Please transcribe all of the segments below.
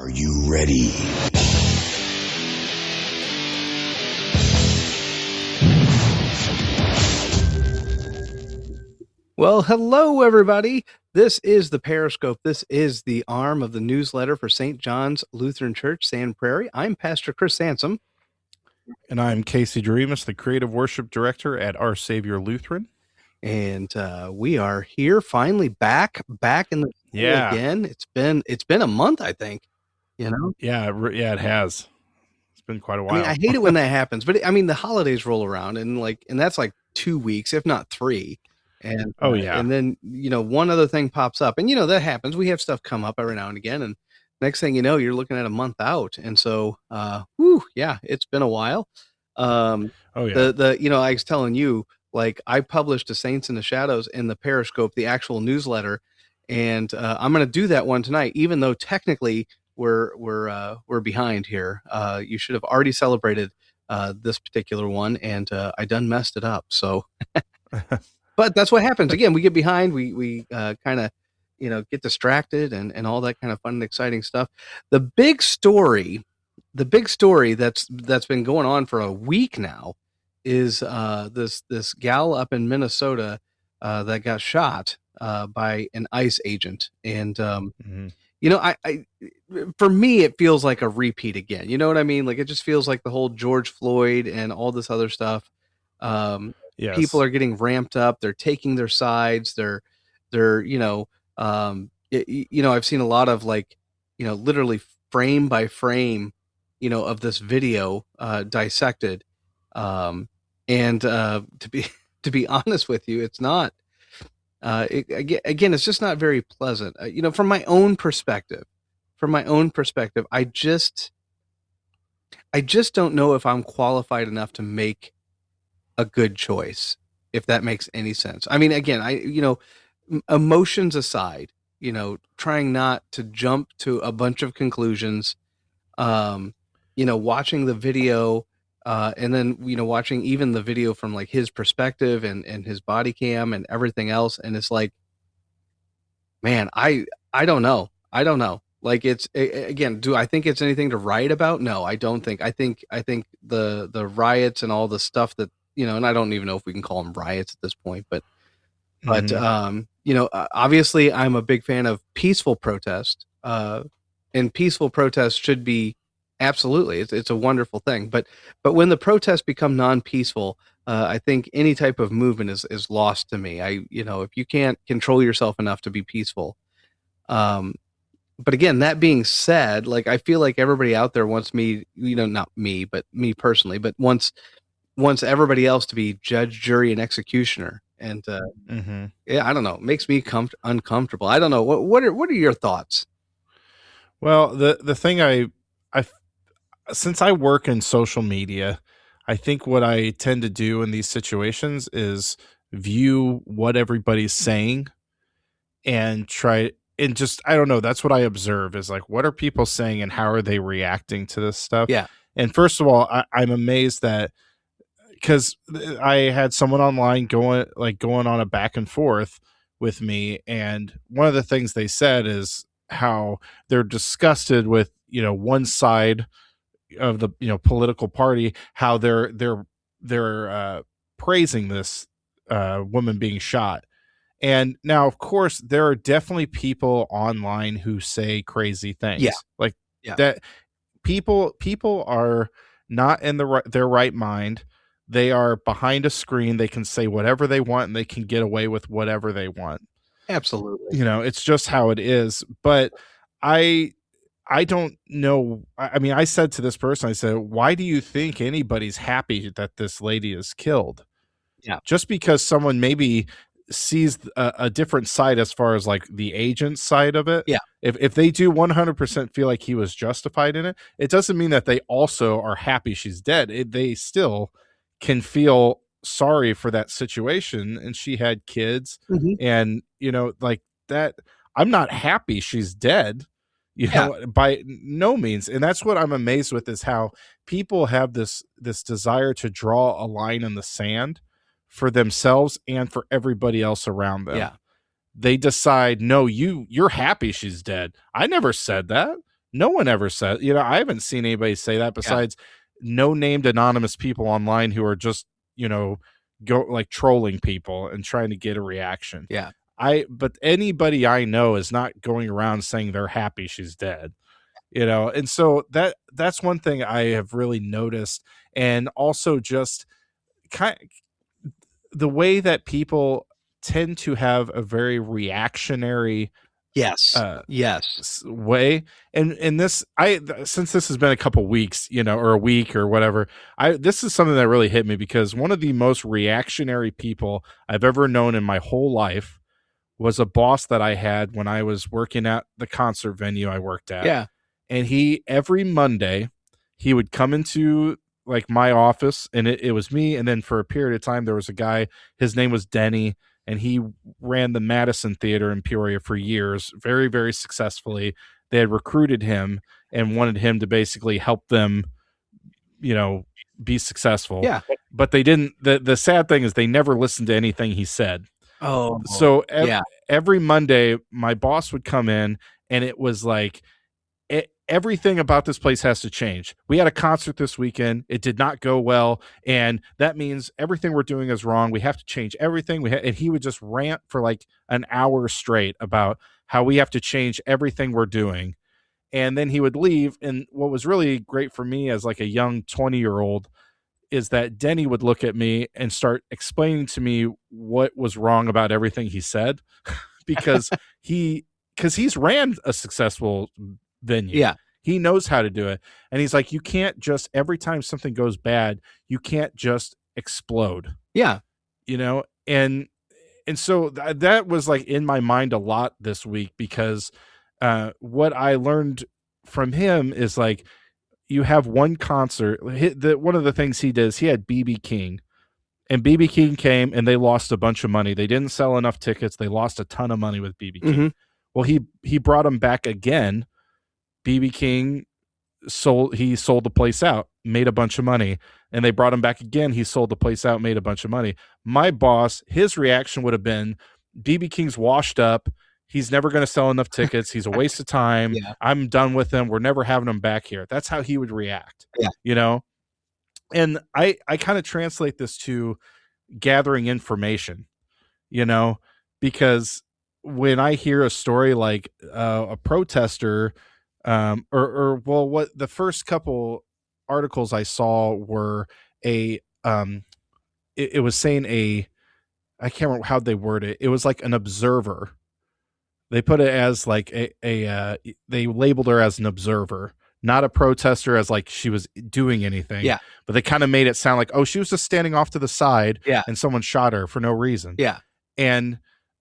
Are you ready? Well, hello, everybody. This is the Parishscope. This is the arm of the newsletter for St. John's Lutheran Church, Sand Prairie. I'm Pastor Chris Sansom. And I'm Casey Doremus, the Creative Worship Director at Our Savior Lutheran. And we are here finally back in the again. It's been a month, I think. You know? Yeah, it has. It's been quite a while. I mean, I hate it when that happens, but the holidays roll around and that's like 2 weeks, if not 3. And and then one other thing pops up, and that happens. We have stuff come up every now and again, and next thing you know, you're looking at a month out. And so it's been a while. I was telling you, like, I published the Saints in the Shadows in the Parishscope, the actual newsletter, and I'm going to do that one tonight, even though technically we're behind here. You should have already celebrated this particular one, and I done messed it up. So. But that's what happens. Again, we get behind. We kind of, get distracted and all that kind of fun and exciting stuff. The big story that's been going on for a week now is this gal up in Minnesota that got shot by an ICE agent. And I for me, it feels like a repeat again. You know what I mean? Like, it just feels like the whole George Floyd and all this other stuff. Yes. People are getting ramped up. They're taking their sides. They're I've seen a lot of literally frame by frame, of this video dissected. To be honest with you, it's not. Again, it's just not very pleasant. From my own perspective, I just don't know if I'm qualified enough to make a good choice, if that makes any sense. I mean, again, emotions aside, trying not to jump to a bunch of conclusions, watching the video, and then, watching even the video from like his perspective and his body cam and everything else. And it's like, man, I don't know. Like, it's, again, do I think it's anything to write about? No, I don't think. I think the riots and all the stuff that, and I don't even know if we can call them riots at this point, but obviously I'm a big fan of peaceful protest, and peaceful protest should be absolutely, it's a wonderful thing. But when the protests become non-peaceful, I think any type of movement is lost to me. If you can't control yourself enough to be peaceful. But again, that being said, like, I feel like everybody out there wants me, not me, but me personally, but wants everybody else to be judge, jury, and executioner. And I don't know, it makes me uncomfortable. I don't know. What are your thoughts? Well, the thing I since I work in social media, I think what I tend to do in these situations is view what everybody's saying and try and just, I don't know, that's what I observe is like, what are people saying and how are they reacting to this stuff? Yeah. And first of all, I'm amazed that, because I had someone online going on a back and forth with me, and one of the things they said is how they're disgusted with one side of the political party, how they're praising this woman being shot. And now, of course, there are definitely people online who say crazy things. That people are not in their right mind. They are behind a screen. They can say whatever they want and they can get away with whatever they want. Absolutely. It's just how it is. But I don't know. I mean, I said to this person, I said, why do you think anybody's happy that this lady is killed? Yeah. Just because someone maybe sees a different side as far as like the agent side of it. Yeah. If they do 100% feel like he was justified in it, it doesn't mean that they also are happy she's dead. They still can feel sorry for that situation, and she had kids, and like that. I'm not happy she's dead, by no means. And that's what I'm amazed with, is how people have this desire to draw a line in the sand for themselves and for everybody else around them. Yeah. They decide, no, you're happy she's dead. I never said that. No one ever said, I haven't seen anybody say that besides no named anonymous people online who are just, go like trolling people and trying to get a reaction. Yeah. But anybody I know is not going around saying they're happy she's dead, and so that's one thing I have really noticed. And also just kind of the way that people tend to have a very reactionary way. And this, since this has been a couple weeks, or a week or whatever, this is something that really hit me, because one of the most reactionary people I've ever known in my whole life was a boss that I had when I was working at the concert venue I worked at. Yeah. And every Monday, he would come into like my office, and it was me. And then for a period of time, there was a guy, his name was Denny, and he ran the Madison Theater in Peoria for years, very, very successfully. They had recruited him and wanted him to basically help them, be successful. Yeah. But they didn't. The sad thing is they never listened to anything he said. Oh, so every Monday, my boss would come in, and it was like, everything about this place has to change. We had a concert this weekend. It did not go well. And that means everything we're doing is wrong. We have to change everything. And he would just rant for like an hour straight about how we have to change everything we're doing. And then he would leave. And what was really great for me as like a young 20-year-old is that Denny would look at me and start explaining to me what was wrong about everything he said, because he's ran a successful venue. Yeah. He knows how to do it. And he's like, you can't just, every time something goes bad, you can't just explode. Yeah. And so that was like in my mind a lot this week, because what I learned from him is like, you have one concert. One of the things he did is he had BB King, and BB King came and they lost a bunch of money. They didn't sell enough tickets. They lost a ton of money with BB King. Mm-hmm. Well, he brought him back again. BB King sold the place out, made a bunch of money, and they brought him back again. He sold the place out, made a bunch of money. My boss, his reaction would have been, BB King's washed up. He's never going to sell enough tickets. He's a waste of time. Yeah. I'm done with him. We're never having him back here. That's how he would react. Yeah. And I kind of translate this to gathering information, because when I hear a story like a protester, what the first couple articles I saw were it was saying I can't remember how they word it. It was like an observer. They put it as like they labeled her as an observer, not a protester, as like she was doing anything. Yeah. But they kind of made it sound like, oh, she was just standing off to the side. Yeah. And someone shot her for no reason. Yeah. And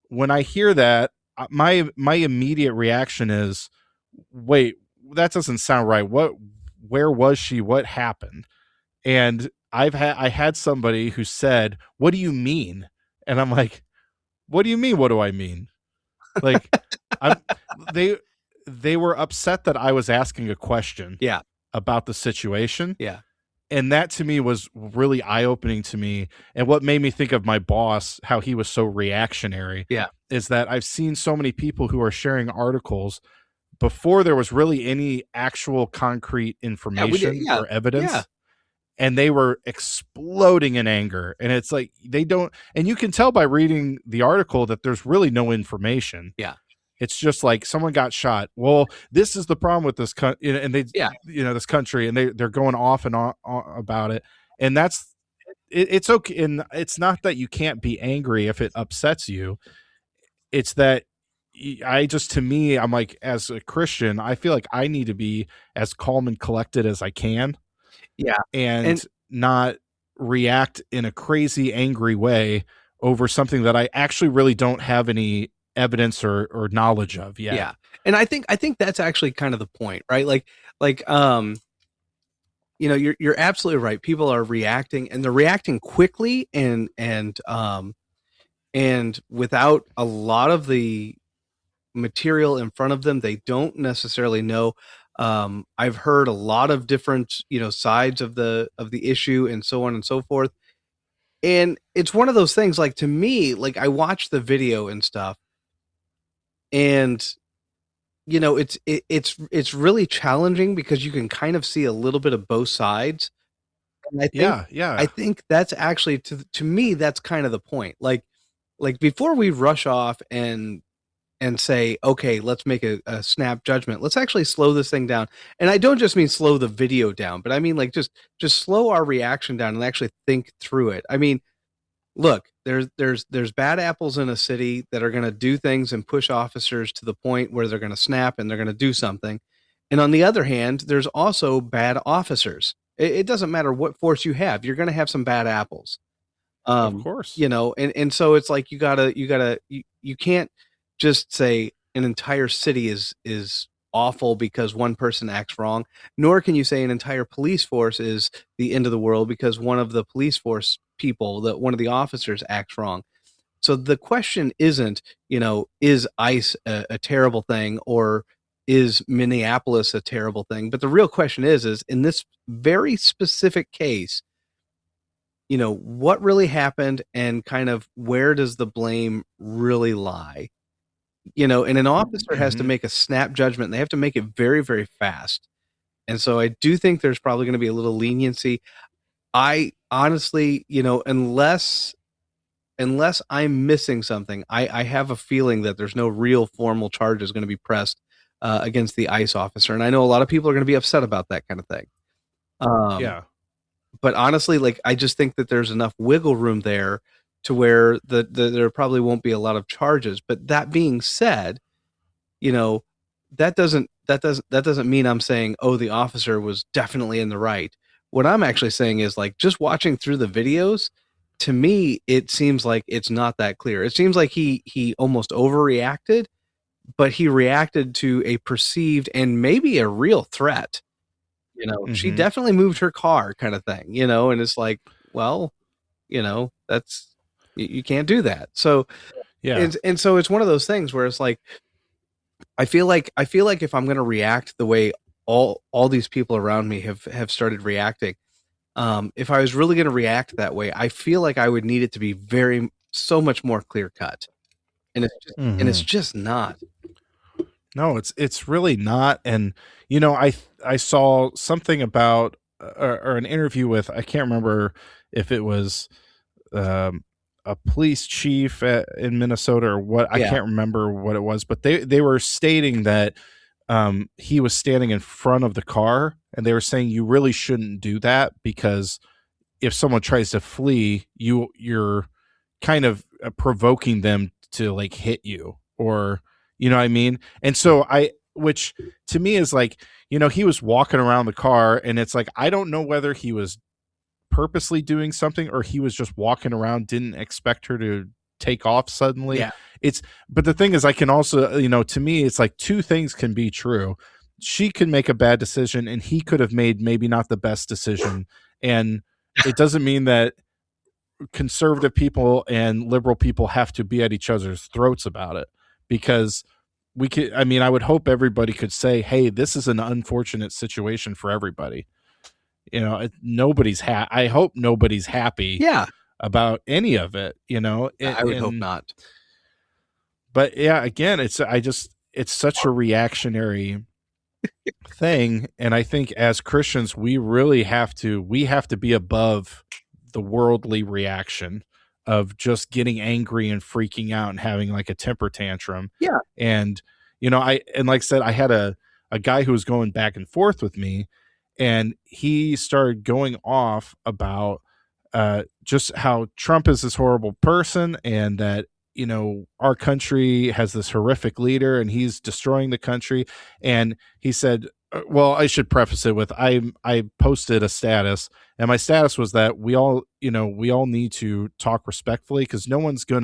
when I hear that, my immediate reaction is, wait, that doesn't sound right. Where was she? What happened? And I had somebody who said, what do you mean? And I'm like, what do you mean? What do I mean? Like, they were upset that I was asking a question about the situation. Yeah. And that to me was really eye-opening to me. And what made me think of my boss, how he was so reactionary, is that I've seen so many people who are sharing articles before there was really any actual concrete information or evidence. Yeah. And they were exploding in anger. And it's like, they don't, and you can tell by reading the article that there's really no information. Yeah. It's just like someone got shot. Well, this is the problem with this country, and they, this country, and they're going off and on about it. And it's okay. And it's not that you can't be angry if it upsets you. It's that to me, I'm like, as a Christian, I feel like I need to be as calm and collected as I can. Yeah. And not react in a crazy, angry way over something that I actually really don't have any evidence or knowledge of yet. Yeah. And I think that's actually kind of the point, right? You're absolutely right. People are reacting, and they're reacting quickly and without a lot of the material in front of them. They don't necessarily know. I've heard a lot of different, sides of the issue and so on and so forth. And it's one of those things, like, to me, like, I watch the video and stuff, and it's really challenging because you can kind of see a little bit of both sides. And I think that's actually to me, that's kind of the point. Like before we rush off and say, okay, let's make a snap judgment. Let's actually slow this thing down. And I don't just mean slow the video down, but I mean like just slow our reaction down and actually think through it. I mean, look, there's bad apples in a city that are going to do things and push officers to the point where they're going to snap and they're going to do something. And on the other hand, there's also bad officers. It doesn't matter what force you have, you're going to have some bad apples. Of course. And so it's like you can't just say an entire city is awful because one person acts wrong, nor can you say an entire police force is the end of the world because one of the police force people, that one of the officers acts wrong. So the question isn't, is ICE a terrible thing, or is Minneapolis a terrible thing? But the real question is in this very specific case, what really happened and kind of where does the blame really lie? And an officer has to make a snap judgment. And they have to make it very, very fast. And so I do think there's probably going to be a little leniency. I honestly, unless I'm missing something, I have a feeling that there's no real formal charges going to be pressed against the ICE officer. And I know a lot of people are going to be upset about that kind of thing. Yeah. But honestly, like, I just think that there's enough wiggle room there to where there probably won't be a lot of charges. But that being said, that doesn't mean I'm saying, oh, the officer was definitely in the right. What I'm actually saying is, like, just watching through the videos, to me, it seems like it's not that clear. It seems like he almost overreacted, but he reacted to a perceived and maybe a real threat. She definitely moved her car, kind of thing, and it's like, well, that's, you can't do that. So, yeah. And so it's one of those things where it's like, I feel like if I'm going to react the way all these people around me have started reacting, if I was really going to react that way, I feel like I would need it to be so much more clear cut, and it's just not. No, it's really not. And I saw something about or an interview with, I can't remember if it was a police chief in Minnesota or what. I can't remember what it was, but they were stating that he was standing in front of the car, and they were saying you really shouldn't do that because if someone tries to flee, you're kind of provoking them to like hit you, or you know what I mean? And so which to me is like, he was walking around the car, and it's like, I don't know whether he was purposely doing something or he was just walking around, didn't expect her to take off suddenly. Yeah. But the thing is, I can also, to me, it's like two things can be true. She could make a bad decision and he could have made maybe not the best decision. And it doesn't mean that conservative people and liberal people have to be at each other's throats about it, because I would hope everybody could say, hey, this is an unfortunate situation for everybody. I hope nobody's happy about any of it, I would hope not. But yeah, again, it's such a reactionary thing. And I think as Christians, we really have to be above the worldly reaction of just getting angry and freaking out and having like a temper tantrum. Yeah. And, like I said, I had a guy who was going back and forth with me, and he started going off about just how Trump is this horrible person, and that, our country has this horrific leader and he's destroying the country. And he said, well, I should preface it with, I posted a status, and my status was that we all need to talk respectfully, because no one is going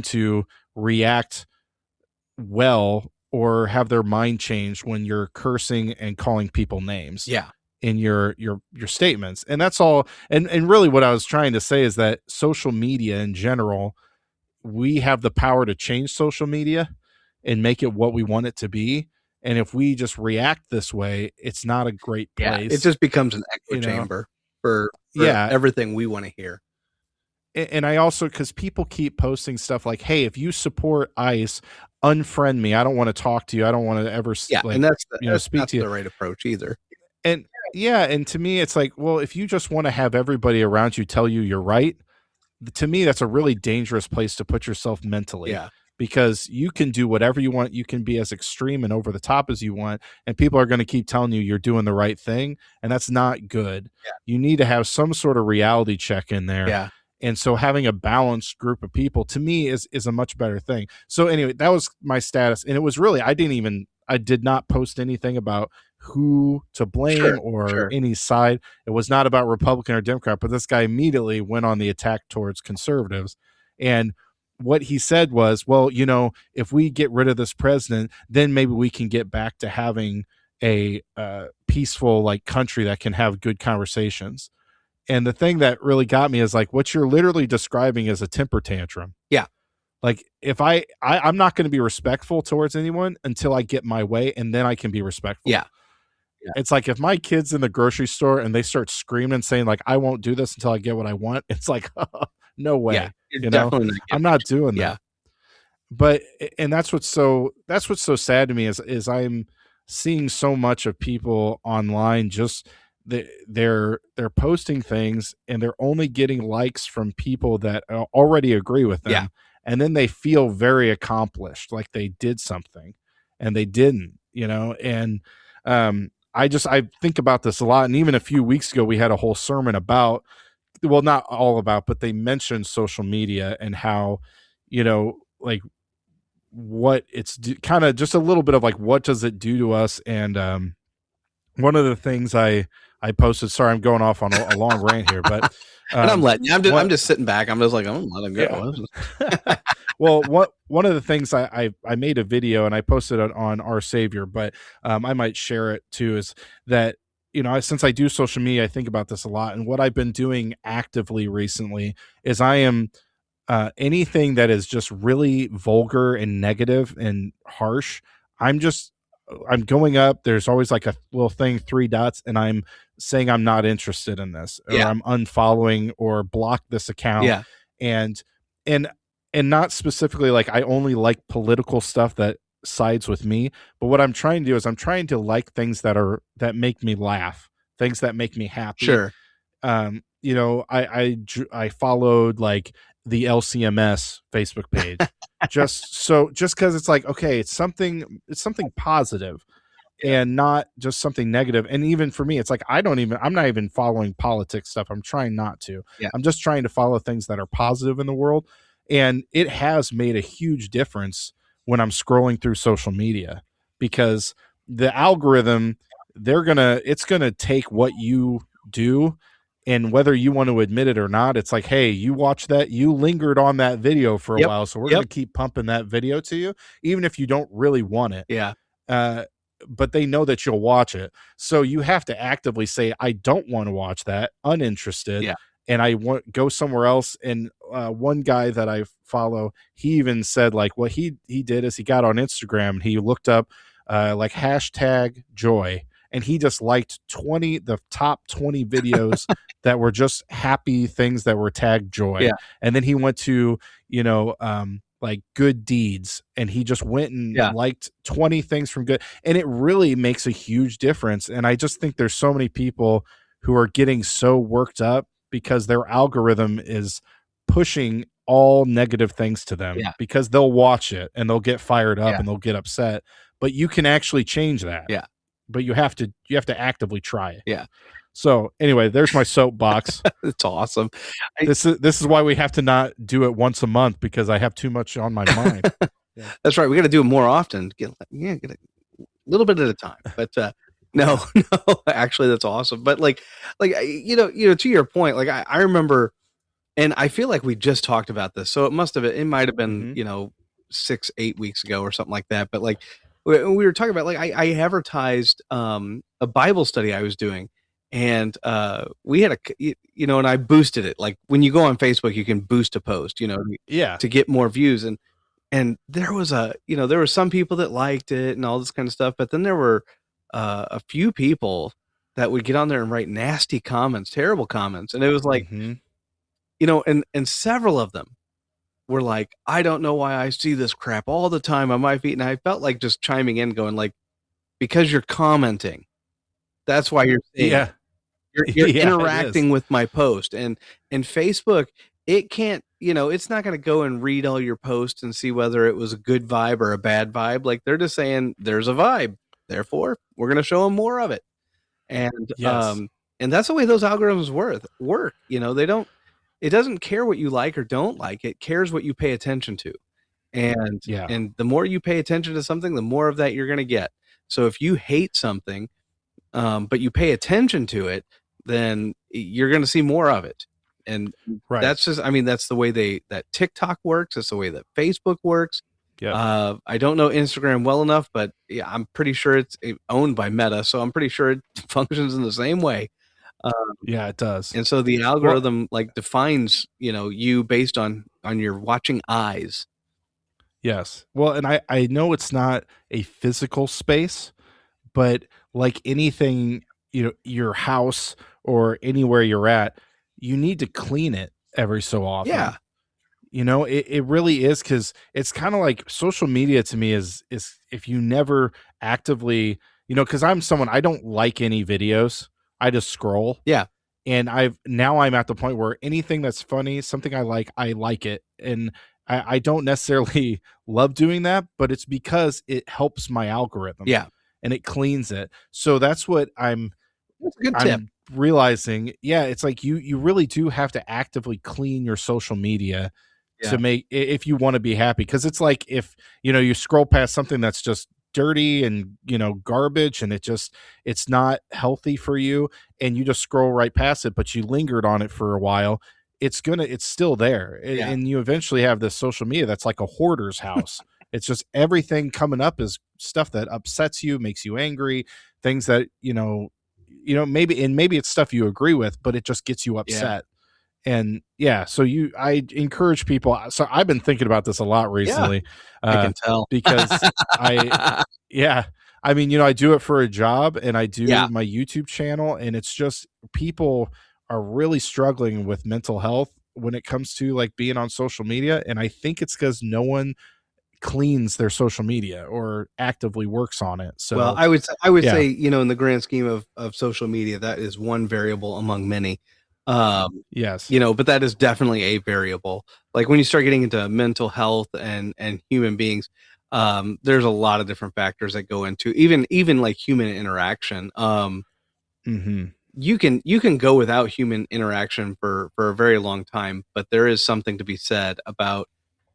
to react well or have their mind changed when you're cursing and calling people names. Yeah. In your statements. And that's all. And really what I was trying to say is that social media in general, we have the power to change social media and make it what we want it to be. And if we just react this way, it's not a great place. It just becomes an echo chamber for everything we want to hear. and I also, because people keep posting stuff like, "Hey, if you support ICE, unfriend me. I don't want to talk to you. I don't want to ever Yeah, like and that's speak not to you." the right approach either. And yeah, and to me, it's like, well, if you just want to have everybody around you tell you you're right, to me, that's a really dangerous place to put yourself mentally, Yeah, because you can do whatever you want. You can be as extreme and over the top as you want, and people are going to keep telling you you're doing the right thing. And that's not good. yeah, You need to have some sort of reality check in there. yeah, And so having a balanced group of people to me is a much better thing. So anyway, that was my status. And it was really, I did not post anything about who to blame sure, or sure. any side. It was not about Republican or Democrat, but this guy immediately went on the attack towards conservatives. And what he said was, well, if we get rid of this president, then maybe we can get back to having a peaceful like country that can have good conversations. And the thing that really got me is like what you're literally describing is a temper tantrum. Yeah, Like if I'm not going to be respectful towards anyone until I get my way, and then I can be respectful. yeah, yeah, It's like if my kid's in the grocery store and they start screaming and saying like, I won't do this until I get what I want. It's like, no yeah. way, You're definitely not I'm getting not it. doing Yeah, that. But, and that's what's so sad to me is I'm seeing so much of people online, just they're posting things and they're only getting likes from people that already agree with yeah, them, and then they feel very accomplished, like they did something, and they didn't, and I think about this a lot. And even a few weeks ago we had a whole sermon about, well, not all about, but they mentioned social media and how, like what it's kind of just a little bit of like what does it do to us. And one of the things I posted, sorry, I'm going off on a long rant here, but and I'm letting you. I'm what just sitting back. I'm just like, I'm letting yeah. go. Well, one of the things I made a video and I posted it on Our Savior, but I might share it too, is that since I do social media, I think about this a lot. And what I've been doing actively recently is I am anything that is just really vulgar and negative and harsh. I'm going up. There's always like a little thing, 3 dots, and I'm saying I'm not interested in this, or Yeah, I'm unfollowing or block this account. yeah, And and and not specifically like I only like political stuff that sides with me, but what I'm trying to do is I'm trying to like things that make me laugh, things that make me happy. sure. I followed like the LCMS Facebook page, just because it's like, okay, it's something positive Yeah, and not just something negative. And even for me, it's like I'm not even following politics stuff. I'm trying not to. yeah, I'm just trying to follow things that are positive in the world. And it has made a huge difference when I'm scrolling through social media, because the algorithm, it's gonna take what you do, and whether you want to admit it or not, it's like, hey, you watched that, you lingered on that video for a yep, while, so we're yep, going to keep pumping that video to you, even if you don't really want it. yeah, uh, but they know that you'll watch it, so you have to actively say, I don't want to watch that, uninterested, yeah, and I want go somewhere else. And one guy that I follow, he even said like what he did is he got on Instagram and he looked up like hashtag joy, and he just liked the top 20 videos that were just happy things that were tagged joy. yeah, And then he went to, like good deeds, and he just went and yeah, liked 20 things from good. And it really makes a huge difference. And I just think there's so many people who are getting so worked up because their algorithm is pushing all negative things to them, yeah, because they'll watch it and they'll get fired up yeah, and they'll get upset. But you can actually change that. yeah, But you have to actively try it. yeah. So anyway, there's my soapbox. It's awesome. This is why we have to not do it once a month, because I have too much on my mind. Yeah. That's right. We got to do it more often. Get a little bit at a time. But no, no, actually, that's awesome. But to your point, like I remember, and I feel like we just talked about this, so it might have been, Hmm. 6, 8 weeks ago or something like that. But like when we were talking about, like I advertised a Bible study I was doing, and we had and I boosted it. Like when you go on Facebook, you can boost a post, Yeah. to get more views. And there was there were some people that liked it and all this kind of stuff, but then there were a few people that would get on there and write nasty comments, terrible comments, and it was like, Hmm. and several of them were like, I don't know why I see this crap all the time on my feed. And I felt like just chiming in, going like, because you're commenting. That's why you're seeing it. Yeah. You're Yeah, it is. interacting with my post. And Facebook, it can't, it's not going to go and read all your posts and see whether it was a good vibe or a bad vibe. Like, they're just saying there's a vibe. Therefore, we're going to show them more of it. And Yes. and that's the way those algorithms work. It doesn't care what you like or don't like. It cares what you pay attention to. And Yeah. and the more you pay attention to something, the more of that you're going to get. So if you hate something, but you pay attention to it, then you're going to see more of it. And Right. that's just, that's the way that TikTok works. That's the way that Facebook works. Yeah. I don't know Instagram well enough, but yeah, I'm pretty sure it's owned by Meta. So I'm pretty sure it functions in the same way. Yeah, it does. And so the algorithm defines, you based on your watching eyes. Yes. Well, and I know it's not a physical space, but like anything, your house or anywhere you're at, you need to clean it every so often. Yeah. It really is, because it's kind of like social media to me is if you never actively, because I'm someone, I don't like any videos. I just scroll. Yeah. And I'm at the point where anything that's funny, something I like it. And I don't necessarily love doing that, but it's because it helps my algorithm. Yeah. And it cleans it. So that's what That's a good tip. realizing. Yeah, it's like you really do have to actively clean your social media to make, if you want to be happy. Because it's like, if you scroll past something that's just dirty and garbage, and it's not healthy for you, and you just scroll right past it, but you lingered on it for a while, it's still there. Yeah. And you eventually have this social media that's like a hoarder's house. It's just everything coming up is stuff that upsets you, makes you angry, things that maybe it's stuff you agree with, but it just gets you upset. And yeah, so I encourage people. So I've been thinking about this a lot recently. I can tell. Because I do it for a job, and I do my YouTube channel, and it's just, people are really struggling with mental health when it comes to like being on social media. And I think it's because no one cleans their social media or actively works on it. So, well, I would say, in the grand scheme of social media, that is one variable among many. Yes. But that is definitely a variable. Like, when you start getting into mental health and human beings, there's a lot of different factors that go into even like human interaction. You can go without human interaction for a very long time, but there is something to be said about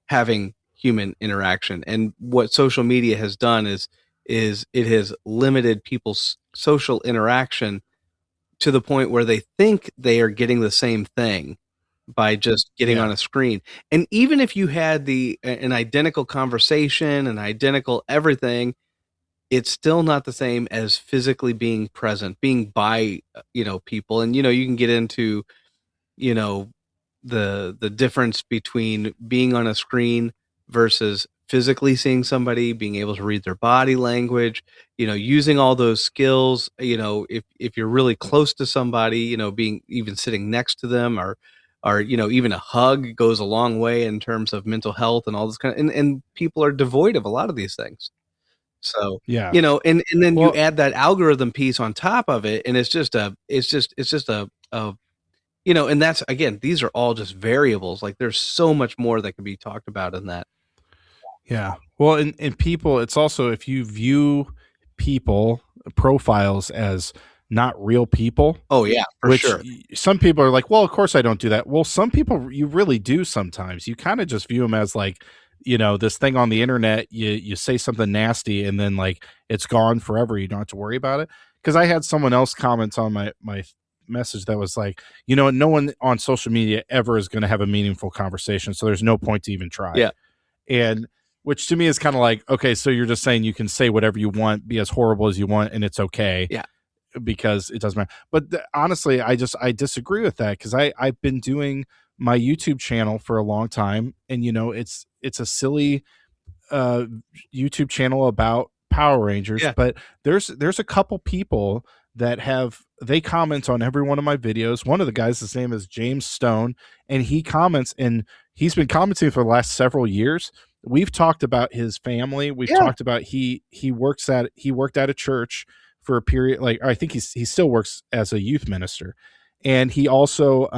having human interaction. And what social media has done is it has limited people's social interaction to the point where they think they are getting the same thing by just getting on a screen. And even if you had an identical conversation, an identical everything, it's still not the same as physically being present, being by, people. And, you can get into, the difference between being on a screen versus physically seeing somebody, being able to read their body language, using all those skills, if you're really close to somebody, being even sitting next to them, or even a hug goes a long way in terms of mental health and all this and people are devoid of a lot of these things. So, and then you add that algorithm piece on top of it, and it's just a and that's, again, these are all just variables. Like, there's so much more that can be talked about in that. Yeah. Well, and people, it's also, if you view people profiles as not real people. Oh yeah, for sure. Some people are like, well, of course I don't do that. Well, some people you really do sometimes. You kind of just view them as like, this thing on the internet, you say something nasty and then like it's gone forever. You don't have to worry about it. Because I had someone else comment on my message that was like, no one on social media ever is going to have a meaningful conversation. So there's no point to even try. Yeah. And which to me is kind of like, okay, so you're just saying you can say whatever you want, be as horrible as you want, and it's okay. Yeah. Because it doesn't matter. But honestly, I disagree with that, because I've been doing my YouTube channel for a long time, and it's a silly YouTube channel about Power Rangers, but there's a couple people that they comment on every one of my videos. One of the guys, his name is James Stone, and he comments, and he's been commenting for the last several years. We've talked about his family. We've talked about he worked at a church for a period. Like, I think he still works as a youth minister, and he also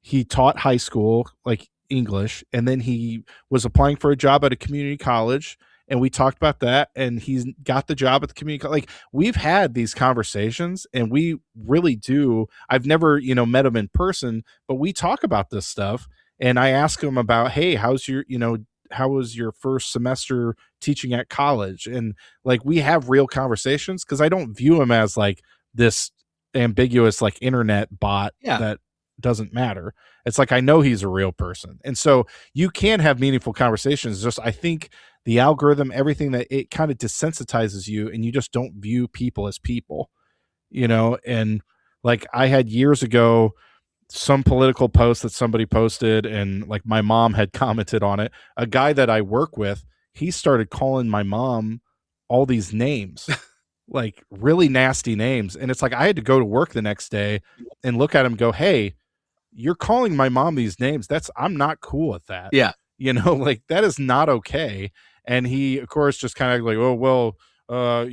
he taught high school, like English, and then he was applying for a job at a community college, and we talked about that, and he's got the job at the community college. Like, we've had these conversations, and we really do. I've never, met him in person, but we talk about this stuff, and I ask him about, hey, how was your first semester teaching at college? And like, we have real conversations, because I don't view him as like this ambiguous, like, internet bot that doesn't matter. It's like, I know he's a real person. And so you can have meaningful conversations. Just, I think the algorithm, everything, that it kind of desensitizes you, and you just don't view people as people, and like, I had years ago some political post that somebody posted, and like, my mom had commented on it. A guy that I work with, he started calling my mom all these names, like really nasty names. And it's like, I had to go to work the next day and look at him and go, hey, you're calling my mom these names. I'm not cool with that. Yeah. Like, that is not okay. And he, of course, just kind of like, oh, well, and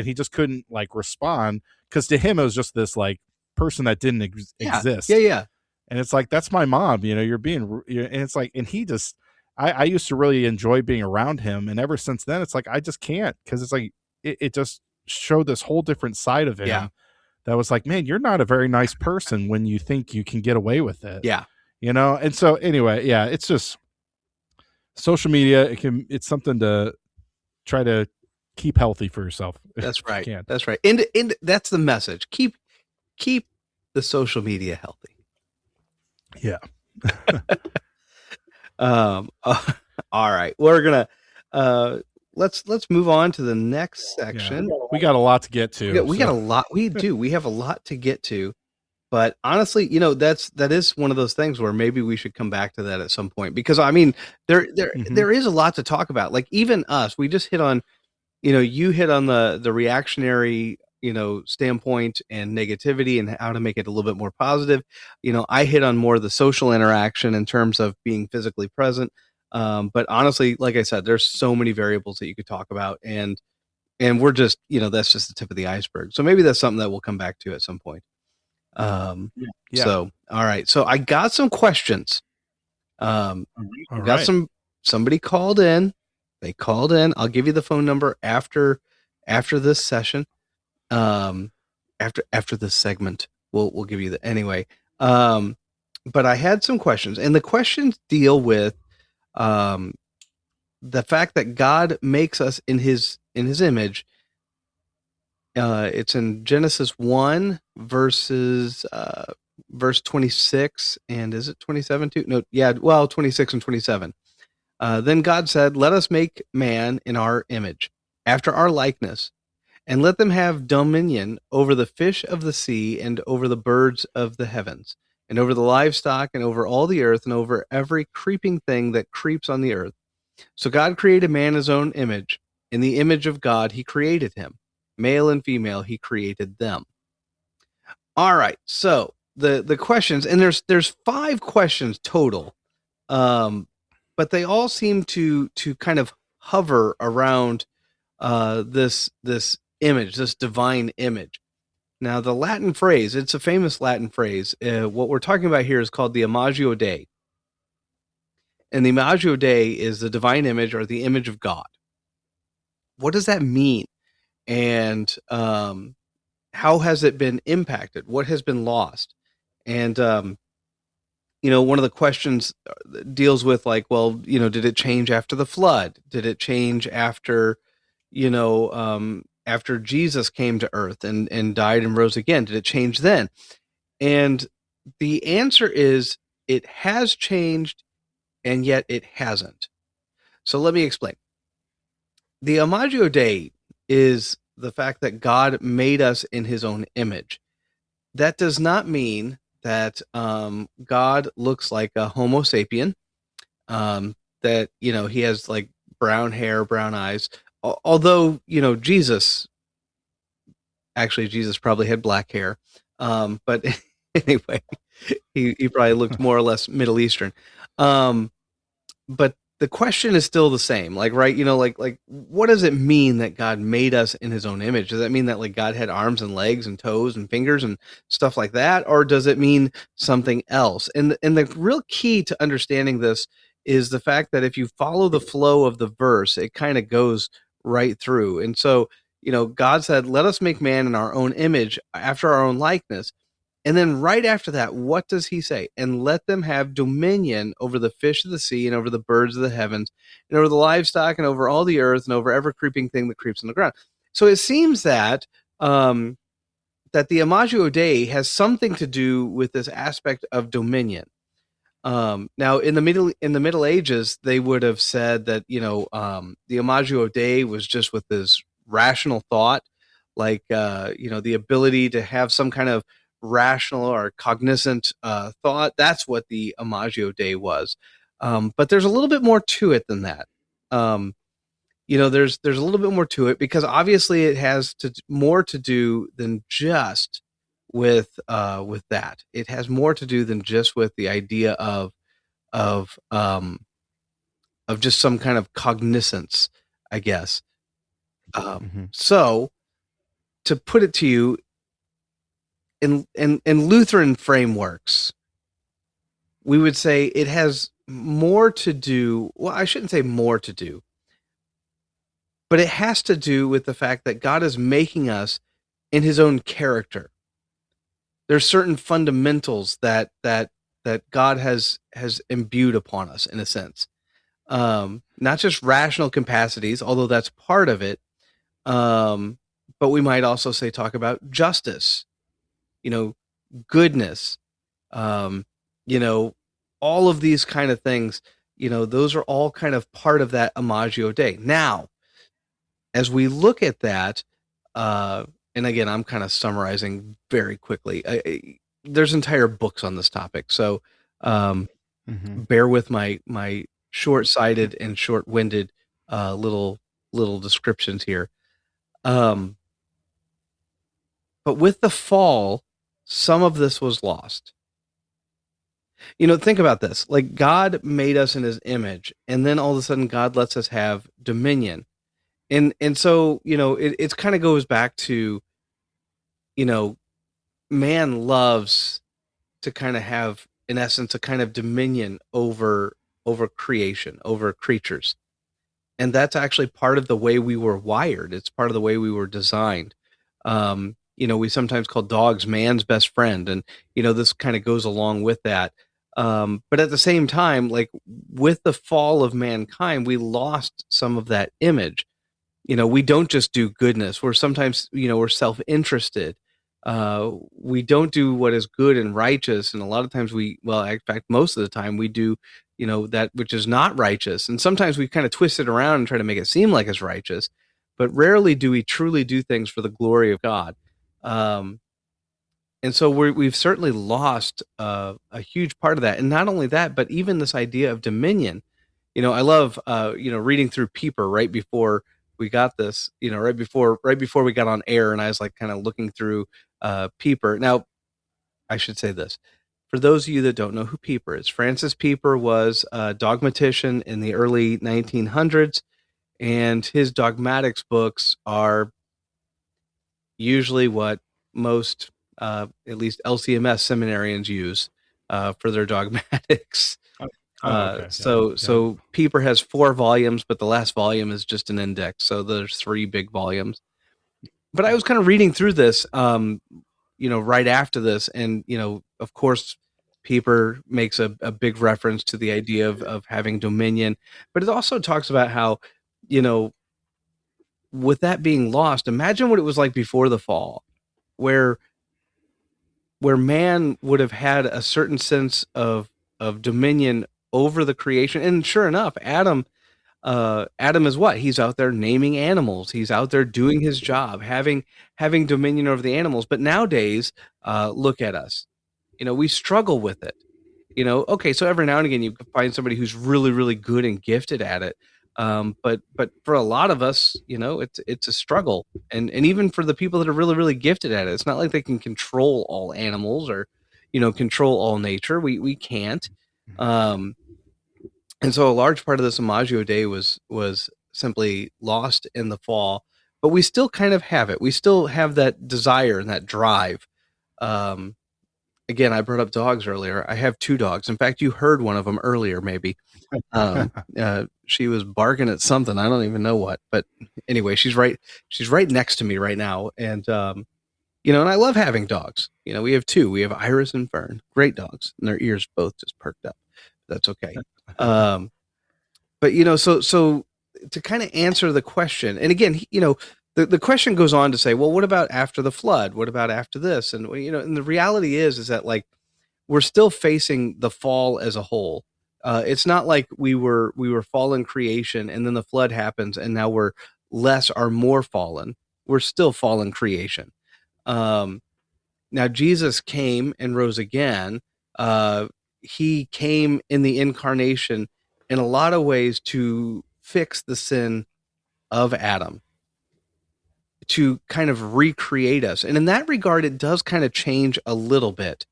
he just couldn't like respond, because to him, it was just this like person that didn't exist. Yeah. And it's like, that's my mom, you're being, and it's like, and he just, I used to really enjoy being around him. And ever since then, it's like, I just can't, because it's like, it just showed this whole different side of him that was like, man, you're not a very nice person when you think you can get away with it. Yeah. And so anyway, it's just social media. It's something to try to keep healthy for yourself. That's right. That's right. And that's the message. Keep the social media healthy. Yeah. All right. We're gonna let's move on to the next section. Yeah. We got a lot to get to. We got a lot. We do. We have a lot to get to. But honestly, that is one of those things where maybe we should come back to that at some point, because I mean, there is a lot to talk about. Like, even us, we just hit on, you hit on the reactionary, standpoint and negativity, and how to make it a little bit more positive. I hit on more of the social interaction in terms of being physically present. But honestly, like I said, there's so many variables that you could talk about, and we're just, that's just the tip of the iceberg. So maybe that's something that we'll come back to at some point. So, all right. So I got some questions. Somebody called in. They called in. I'll give you the phone number after this session. After this segment, we'll give you anyway. But I had some questions, and the questions deal with the fact that God makes us in his image. It's in Genesis 1 verse 26, and is it 27 too? No, 26 and 27. Then God said, "Let us make man in our image, after our likeness, and let them have dominion over the fish of the sea, and over the birds of the heavens, and over the livestock, and over all the earth, and over every creeping thing that creeps on the earth." So God created man in his own image. In the image of God, he created him. Male and female, he created them. All right. So the questions, and there's 5 questions total. But they all seem to kind of hover around this image, this divine image. Now, the Latin phrase, it's a famous Latin phrase. What we're talking about here is called the Imago Dei. And the Imago Dei is the divine image, or the image of God. What does that mean? And how has it been impacted? What has been lost? And one of the questions deals with, like, well, did it change after the flood? Did it change after, after Jesus came to earth and died and rose again? Did it change then? And the answer is, it has changed, and yet it hasn't. So let me explain. The Imago Dei is the fact that God made us in his own image. That does not mean that God looks like a Homo sapien, that, he has like brown hair, brown eyes. Although, Jesus Actually, Jesus probably had black hair. But anyway, he probably looked more or less Middle Eastern. But the question is still the same, like, right? Like what does it mean that God made us in his own image? Does that mean that like God had arms and legs and toes and fingers and stuff like that? Or does it mean something else? And the real key to understanding this is the fact that if you follow the flow of the verse, it kind of goes right through. And so, God said, let us make man in our own image after our own likeness. And then right after that, what does he say? And let them have dominion over the fish of the sea and over the birds of the heavens and over the livestock and over all the earth and over every creeping thing that creeps on the ground. So it seems that that the Imago Dei has something to do with this aspect of dominion. Now, in the Middle Ages, they would have said that the Imago Dei was just with this rational thought, like the ability to have some kind of rational or cognizant thought. That's what the Imago Dei was. But there's a little bit more to it than that. There's a little bit more to it because obviously it has more to do than just with that. It has more to do than just with the idea of just some kind of cognizance, I guess. So to put it to you, in Lutheran frameworks, we would say it has more to do. Well, I shouldn't say more to do, but it has to do with the fact that God is making us in his own character. There's certain fundamentals that God has imbued upon us in a sense. Not just rational capacities, although that's part of it. But we might also talk about justice, goodness, all of these kind of things, those are all kind of part of that Imago Dei. Now, as we look at that, and again, I'm kind of summarizing very quickly. There's entire books on this topic, so bear with my short-sighted and short-winded little descriptions here. But with the fall, some of this was lost. Think about this. Like, God made us in his image, and then all of a sudden God lets us have dominion. And so, it kind of goes back to, man loves to kind of have, in essence, a kind of dominion over creation, over creatures. And that's actually part of the way we were wired. It's part of the way we were designed. We sometimes call dogs man's best friend. And, this kind of goes along with that. But at the same time, like with the fall of mankind, we lost some of that image. We don't just do goodness. We're sometimes, we're self-interested. We don't do what is good and righteous. And a lot of times in fact, most of the time we do, that which is not righteous. And sometimes we kind of twist it around and try to make it seem like it's righteous, but rarely do we truly do things for the glory of God. And so we've certainly lost a huge part of that. And not only that, but even this idea of dominion. I love, reading through Pieper right before we got this, right before we got on air, and I was like kind of looking through Pieper. Now, I should say this. For those of you that don't know who Pieper is, Francis Pieper was a dogmatician in the early 1900s, and his dogmatics books are usually what most, at least LCMS seminarians use for their dogmatics. Okay. So Pieper has 4 volumes, but the last volume is just an index. So there's 3 big volumes. But I was kind of reading through this, right after this, and of course, Pieper makes a big reference to the idea of having dominion, but it also talks about how, with that being lost, imagine what it was like before the fall, where man would have had a certain sense of dominion over the creation. And sure enough, Adam is what? He's out there naming animals. He's out there doing his job, having dominion over the animals. But nowadays, look at us. We struggle with it. Okay, so every now and again you can find somebody who's really, really good and gifted at it. But for a lot of us, it's a struggle, and even for the people that are really really gifted at it, it's not like they can control all animals or control all nature. We can't. Um, and so a large part of this Imago Day was simply lost in the fall, but we still kind of have it. We still have that desire and that drive. Um, Again, I brought up dogs earlier. I have 2 dogs. In fact, you heard one of them earlier, maybe. She was barking at something. I don't even know what, but anyway, she's right next to me right now. And, and I love having dogs. We have 2. We have Iris and Fern, great dogs, and their ears both just perked up. That's okay. But so to kind of answer the question, and again, the question goes on to say, well, what about after the flood? What about after this? And and the reality is that, like, we're still facing the fall as a whole. It's not like we were fallen creation and then the flood happens and now we're less or more fallen. We're still fallen creation. Now Jesus came and rose again. He came in the incarnation in a lot of ways to fix the sin of Adam, to kind of recreate us. And in that regard, it does kind of change a little bit,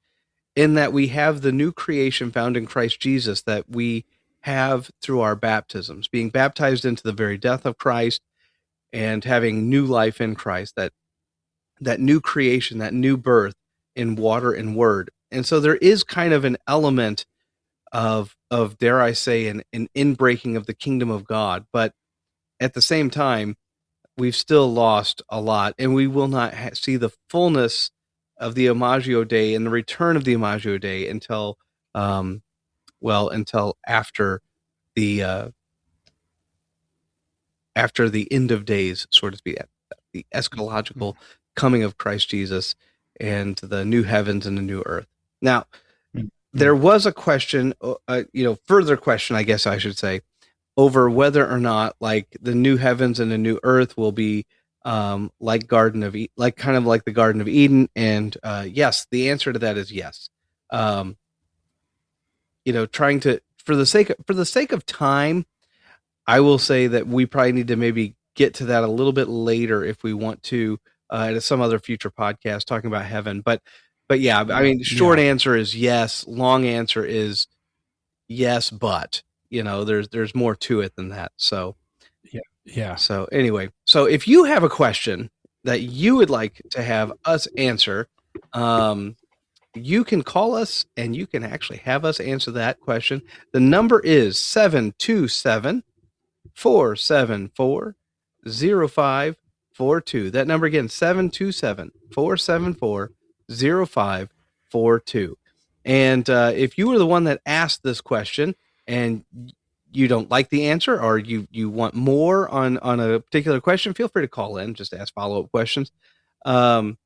in that we have the new creation found in Christ Jesus that we have through our baptisms, being baptized into the very death of Christ and having new life in Christ, that new creation, that new birth in water and word. And so there is kind of an element of dare I say, an inbreaking of the kingdom of God. But at the same time, we've still lost a lot, and we will not see the fullness of the Imago Day and the return of the Imago Day until, until after the end of days, so to speak, the eschatological coming of Christ Jesus and the new heavens and the new earth. Now, there was a question, further question, I guess I should say, over whether or not, like, the new heavens and the new earth will be like kind of like the Garden of Eden. And yes, the answer to that is yes. Trying to, for the sake of time, I will say that we probably need to maybe get to that a little bit later if we want to, at some other future podcast talking about heaven. But yeah, I mean, short answer is yes. Long answer is yes, but there's more to it than that. So yeah. So anyway, so if you have a question that you would like to have us answer, you can call us and you can actually have us answer that question. The number is 727-474-0542. That number again, 727-474-0542. And if you were the one that asked this question and you don't like the answer, or you want more on a particular question, feel free to call in, just ask follow-up questions. I'm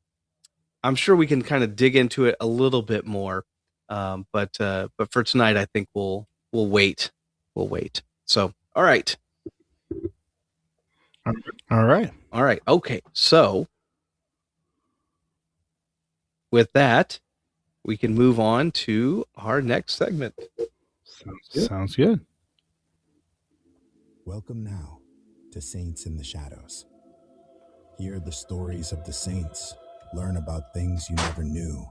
sure we can kind of dig into it a little bit more. But for tonight, I think we'll wait. We'll wait. So, all right. Okay. So with that, we can move on to our next segment. Sounds good. Welcome now to Saints in the Shadows. Hear the stories of the saints. Learn about things you never knew.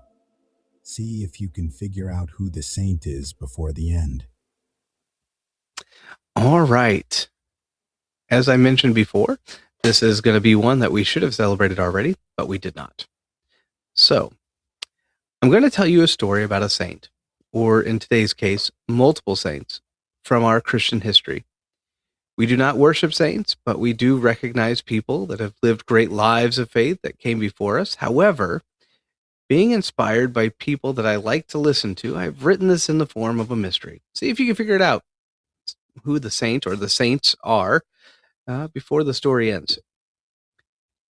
See if you can figure out who the saint is before the end. All right. As I mentioned before, this is going to be one that we should have celebrated already, but we did not. So, I'm going to tell you a story about a saint, or in today's case, multiple saints from our Christian history. We do not worship saints, but we do recognize people that have lived great lives of faith that came before us. However, being inspired by people that I like to listen to, I've written this in the form of a mystery. See if you can figure it out, who the saint or the saints are, before the story ends.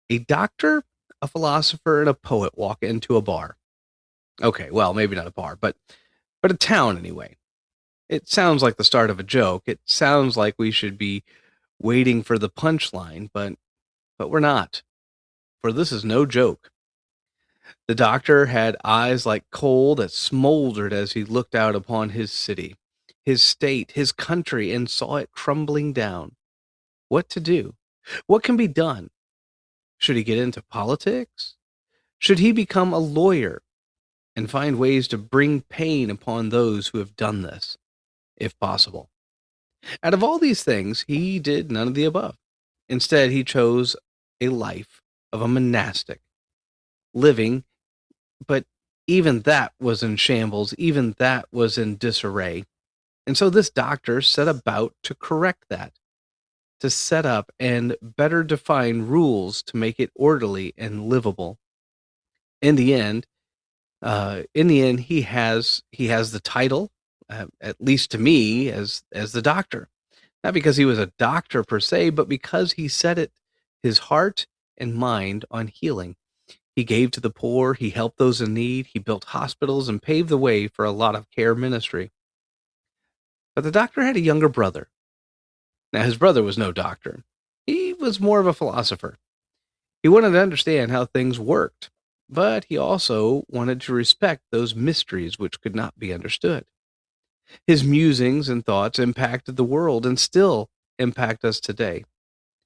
A doctor, a philosopher, and a poet walk into a bar. Okay, well, maybe not a bar, but a town anyway. It sounds like the start of a joke. It sounds like we should be waiting for the punchline, but we're not. For this is no joke. The doctor had eyes like coal that smoldered as he looked out upon his city, his state, his country, and saw it crumbling down. what to do. What can be done? Should he get into politics? Should he become a lawyer and find ways to bring pain upon those who have done this, if possible? Out of all these things, he did none of the above. Instead, he chose a life of a monastic, living, but even that was in shambles, even that was in disarray. And so this doctor set about to correct that, to set up and better define rules to make it orderly and livable. In the end, he has the title, at least to me, as the doctor. Not because he was a doctor per se, but because he set his heart and mind on healing. He gave to the poor, he helped those in need, he built hospitals and paved the way for a lot of care ministry. But the doctor had a younger brother. Now, his brother was no doctor. He was more of a philosopher. He wanted to understand how things worked, but he also wanted to respect those mysteries which could not be understood. His musings and thoughts impacted the world and still impact us today.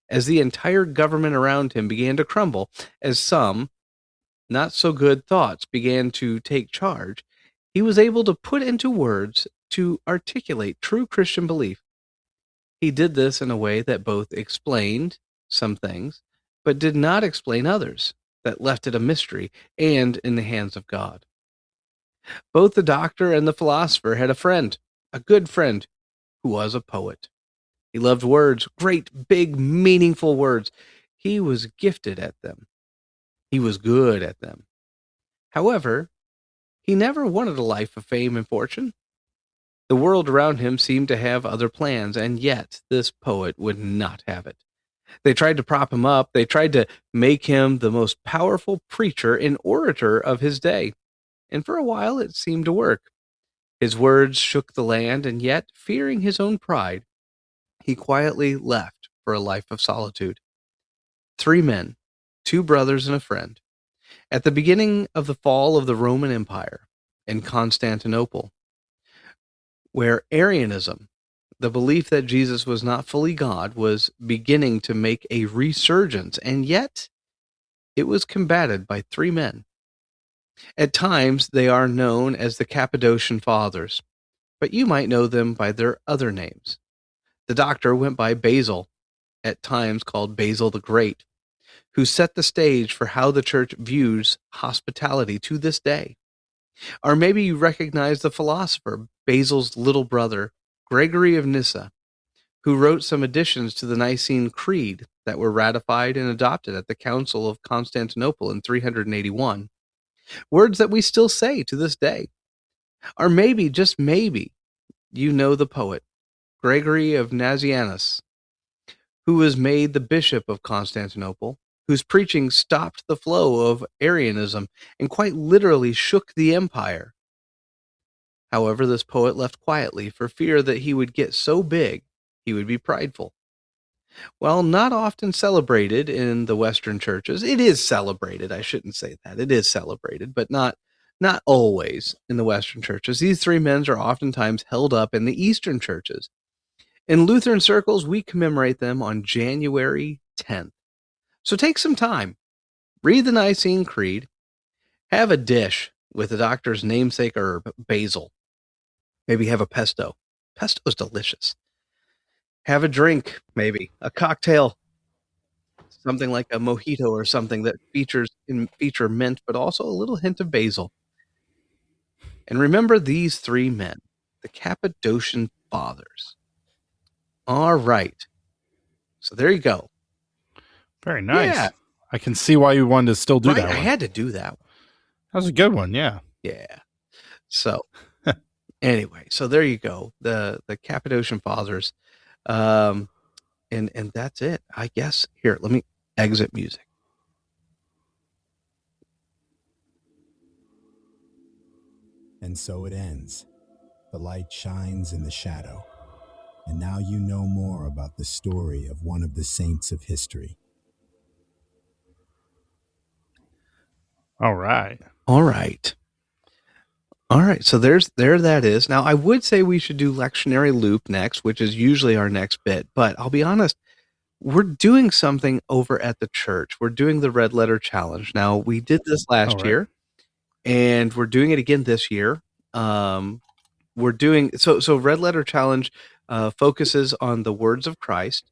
As the entire government around him began to crumble, as some not so good thoughts began to take charge, he was able to put into words to articulate true Christian belief. He did this in a way that both explained some things, but did not explain others, that left it a mystery and in the hands of God. Both the doctor and the philosopher had a friend, a good friend, who was a poet. He loved words, great, big, meaningful words. He was gifted at them. He was good at them. However, he never wanted a life of fame and fortune. The world around him seemed to have other plans, and yet this poet would not have it. They tried to prop him up. They tried to make him the most powerful preacher and orator of his day. And for a while it seemed to work. His words shook the land, and yet, fearing his own pride, he quietly left for a life of solitude. 3 men, 2 brothers and a friend, at the beginning of the fall of the Roman Empire in Constantinople, where Arianism, the belief that Jesus was not fully God, was beginning to make a resurgence, and yet it was combated by 3 men. At times, they are known as the Cappadocian Fathers, but you might know them by their other names. The doctor went by Basil, at times called Basil the Great, who set the stage for how the church views hospitality to this day. Or maybe you recognize the philosopher, Basil's little brother, Gregory of Nyssa, who wrote some additions to the Nicene Creed that were ratified and adopted at the Council of Constantinople in 381. Words that we still say to this day. Or maybe, just maybe, you know the poet, Gregory of Nazianzus, who was made the bishop of Constantinople, whose preaching stopped the flow of Arianism and quite literally shook the empire. However, this poet left quietly for fear that he would get so big he would be prideful. While not often celebrated in the Western churches, it is celebrated. I shouldn't say that. It is celebrated, but not always in the Western churches. These 3 men are oftentimes held up in the Eastern churches. In Lutheran circles, we commemorate them on January 10th. So take some time, read the Nicene Creed, have a dish with the doctor's namesake herb, basil. Maybe have a pesto. Pesto is delicious. Have a drink, maybe a cocktail, something like a mojito or something that feature mint, but also a little hint of basil. And remember these 3 men, the Cappadocian Fathers. All right. So there you go. Very nice. Yeah. I can see why you wanted to still do that one. I had to do that one. That was a good one, yeah. Yeah. So anyway, so there you go. The Cappadocian Fathers. And that's it. I guess. Here, let me exit music. And so it ends. The light shines in the shadow. And now you know more about the story of one of the saints of history. All right. So there that is. Now, I would say we should do lectionary loop next, which is usually our next bit. But I'll be honest, we're doing something over at the church. We're doing the Red Letter Challenge. Now, we did this last year, and we're doing it again this year. We're doing so Red Letter Challenge focuses on the words of Christ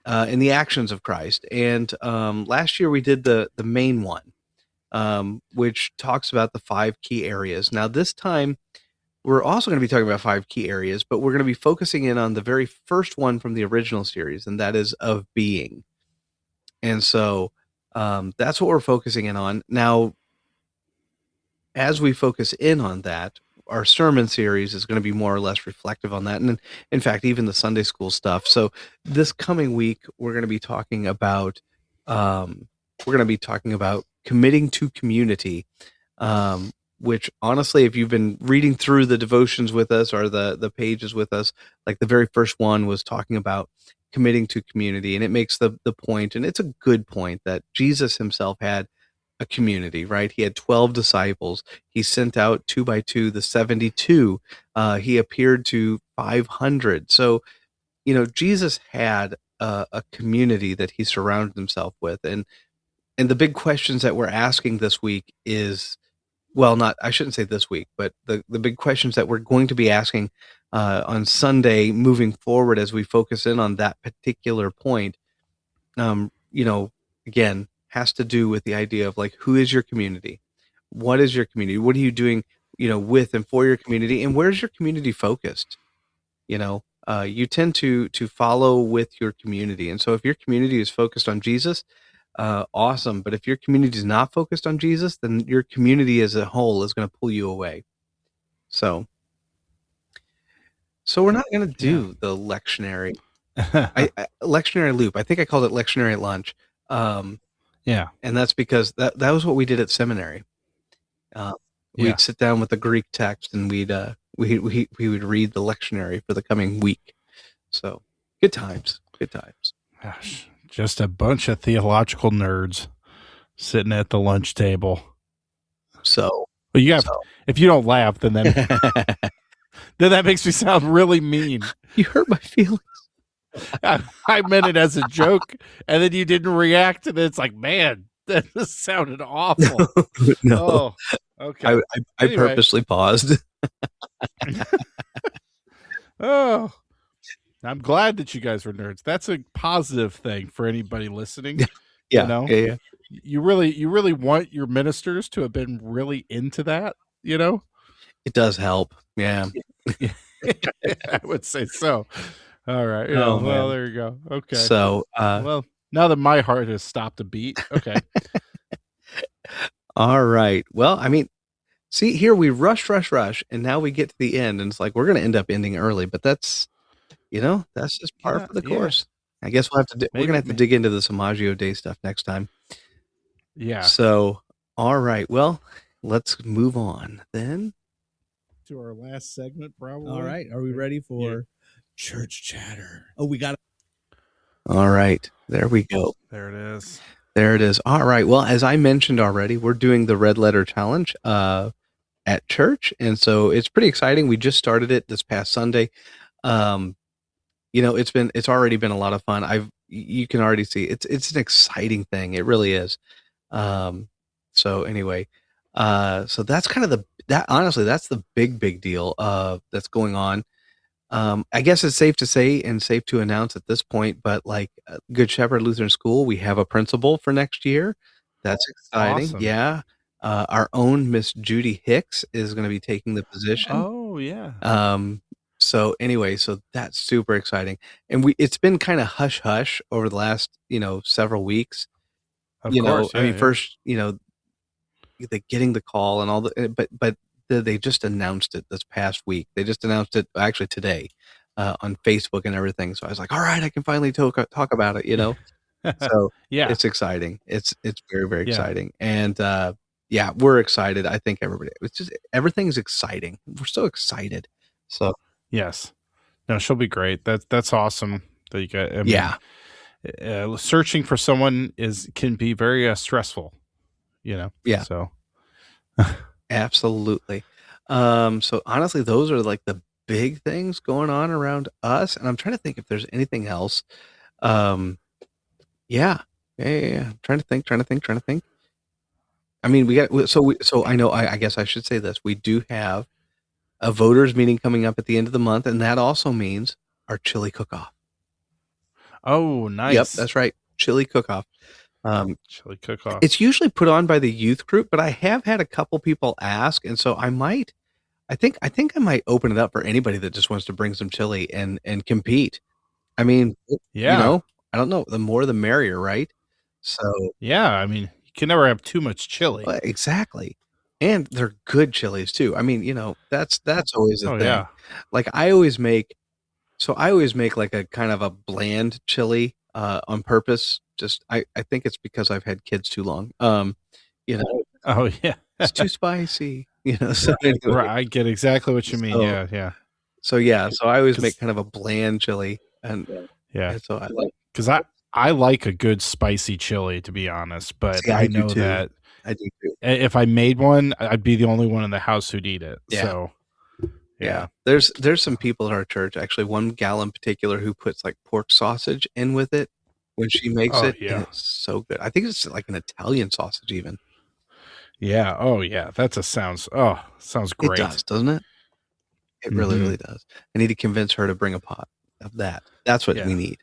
and the actions of Christ. And last year we did the main one, which talks about the 5 key areas. Now, this time we're also going to be talking about 5 key areas, but we're going to be focusing in on the very first one from the original series, and that is of being. And so that's what we're focusing in on. Now, as we focus in on that, our sermon series is going to be more or less reflective on that. And in fact, even the Sunday school stuff. So this coming week, we're going to be talking about committing to community, which honestly, if you've been reading through the devotions with us or the pages with us, like the very first one was talking about committing to community, and it makes the point, and it's a good point, that Jesus himself had a community, right? He had 12 disciples. He sent out 2 by 2 the 72. He appeared to 500. So, Jesus had a community that he surrounded himself with. And the big questions that we're asking this week is, I shouldn't say this week, but the big questions that we're going to be asking on Sunday moving forward as we focus in on that particular point, again, has to do with the idea of like, who is your community? What is your community? What are you doing, with and for your community? And where's your community focused? You tend to follow with your community. And so if your community is focused on Jesus, awesome. But if your community is not focused on Jesus, then your community as a whole is going to pull you away. So we're not going to do the lectionary. Lectionary loop. I think I called it lectionary lunch. Yeah. And that's because that was what we did at seminary. We'd sit down with the Greek text and we would read the lectionary for the coming week. So good times. Gosh, just a bunch of theological nerds sitting at the lunch table. So if you don't laugh, then that makes me sound really mean. You hurt my feelings. I meant it as a joke, and then you didn't react, and it's like, man, that sounded awful. No. Oh, okay. I purposely paused. Oh, I'm glad that you guys were nerds. That's a positive thing for anybody listening. Yeah. You really want your ministers to have been really into that, It does help. Yeah. I would say so. All right. Well, there you go. Okay. So, now that my heart has stopped a beat. Okay. All right. Well, I mean, see here, we rush, and now we get to the end, and it's like we're going to end up ending early, but that's just par for the course. I guess we're going to have to dig into the Imago Dei stuff next time. Yeah. So, all right. Well, let's move on then to our last segment, probably. All right. Are we ready for church chatter? Oh, we got it. All right. There we go. There it is. All right. Well, as I mentioned already, we're doing the Red Letter Challenge at church. And so it's pretty exciting. We just started it this past Sunday. It's already been a lot of fun. You can already see it's an exciting thing. It really is. So anyway, so that's kind of honestly, that's the big deal that's going on. I guess it's safe to say and safe to announce at this point, but like Good Shepherd Lutheran School, we have a principal for next year. That's exciting. Awesome. Yeah. Our own Miss Judy Hicks is going to be taking the position. Oh yeah. So anyway, so that's super exciting. And it's been kind of hush hush over the last, several weeks. Of course. First, getting the call and all but they just announced it this past week. They just announced it actually today on Facebook and everything. So I was like, all right, I can finally talk about it, So yeah, it's exciting. It's very, very exciting. And we're excited. I think everything's exciting. We're so excited. So yes, no, she'll be great. That's awesome that you got. Searching for someone can be very stressful, Yeah. So absolutely. So honestly, those are like the big things going on around us. And I'm trying to think if there's anything else. Yeah. I'm trying to think. I mean, so I know, I guess I should say this. We do have a voters meeting coming up at the end of the month, and that also means our chili cook-off. Oh, nice. Yep, that's right. Chili cook-off. Chili cook-off. It's usually put on by the youth group, but I have had a couple people ask, and so I think I might open it up for anybody that just wants to bring some chili and compete. I mean, yeah, I don't know. The more the merrier, right? So yeah, I mean, you can never have too much chili. Exactly. And they're good chilies too. I mean, that's always a thing. Yeah. Like I always make like a kind of a bland chili on purpose. Just I think it's because I've had kids too long. Oh yeah. It's too spicy. So anyway. Right, I get exactly what you mean. Yeah. So I always make kind of a bland chili, and so I like, because I like a good spicy chili, to be honest. But I know that I do too. If I made one, I'd be the only one in the house who'd eat it. Yeah. So yeah. There's some people in our church, actually one gal in particular, who puts like pork sausage in with it when she makes it. Yeah. And it's so good. I think it's like an Italian sausage even. Yeah. Oh yeah. Sounds great. It does, doesn't it? It really, really does. I need to convince her to bring a pot of that. That's what we need.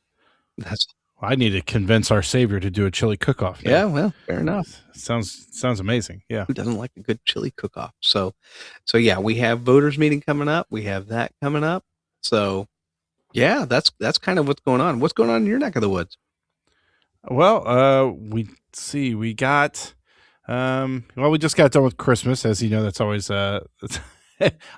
I need to convince our Savior to do a chili cook-off. Yeah, well, fair enough. Sounds amazing. Yeah. Who doesn't like a good chili cook-off? So yeah, we have voters meeting coming up. We have that coming up. So yeah, that's kind of what's going on. What's going on in your neck of the woods? Well, we got we just got done with Christmas. As you know, that's always I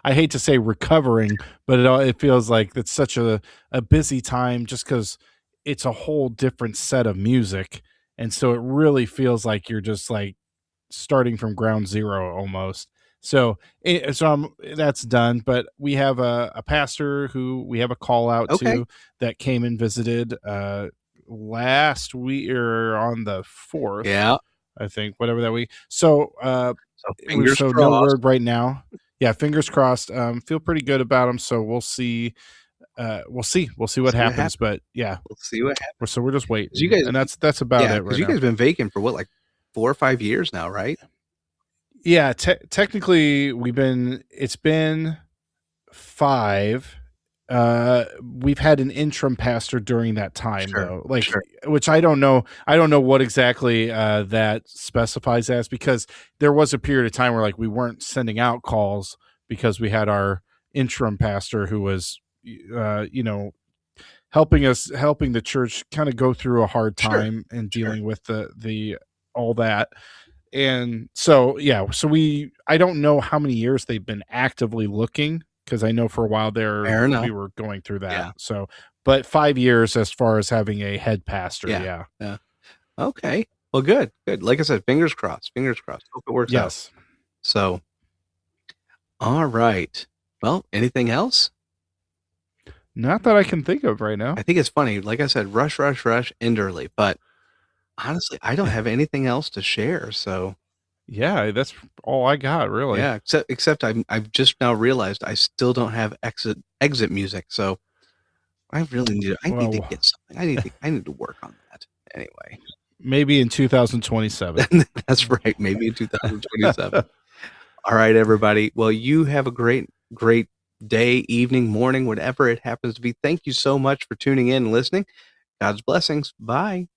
hate to say recovering, but it feels like it's such a busy time just because it's a whole different set of music. And so it really feels like you're just like starting from ground zero almost. So that's done. But we have a pastor who we have a call out to that came and visited last week or on the 4th. Yeah. I think whatever that week. So fingers crossed. No word right now. Yeah, fingers crossed. Feel pretty good about them. So we'll see. We'll see what happens. But yeah, we'll see what happens. So we're just waiting. You guys, and that's about it. Right, because you guys been vacant for what, like 4 or 5 years now, right? Yeah, technically it's been 5. We've had an interim pastor during that time, though, which I don't know what exactly that specifies as, because there was a period of time where like we weren't sending out calls because we had our interim pastor who was helping the church kind of go through a hard time and dealing with the all that. And so I don't know how many years they've been actively looking, because I know for a while there we were going through that. Yeah. So, but 5 years as far as having a head pastor. Yeah. Okay. Well, good. Like I said, fingers crossed. Hope it works out. So, all right. Well, anything else? Not that I can think of right now. I think it's funny. Like I said, rush, end early. But honestly, I don't have anything else to share. So yeah, that's all I got, really. Yeah, except I've just now realized I still don't have exit music. So I really need to get something. I need to work on that. Anyway, maybe in 2027. That's right. Maybe in 2027. All right, everybody. Well, you have a great day, evening, morning, whatever it happens to be. Thank you so much for tuning in and listening. God's blessings. Bye.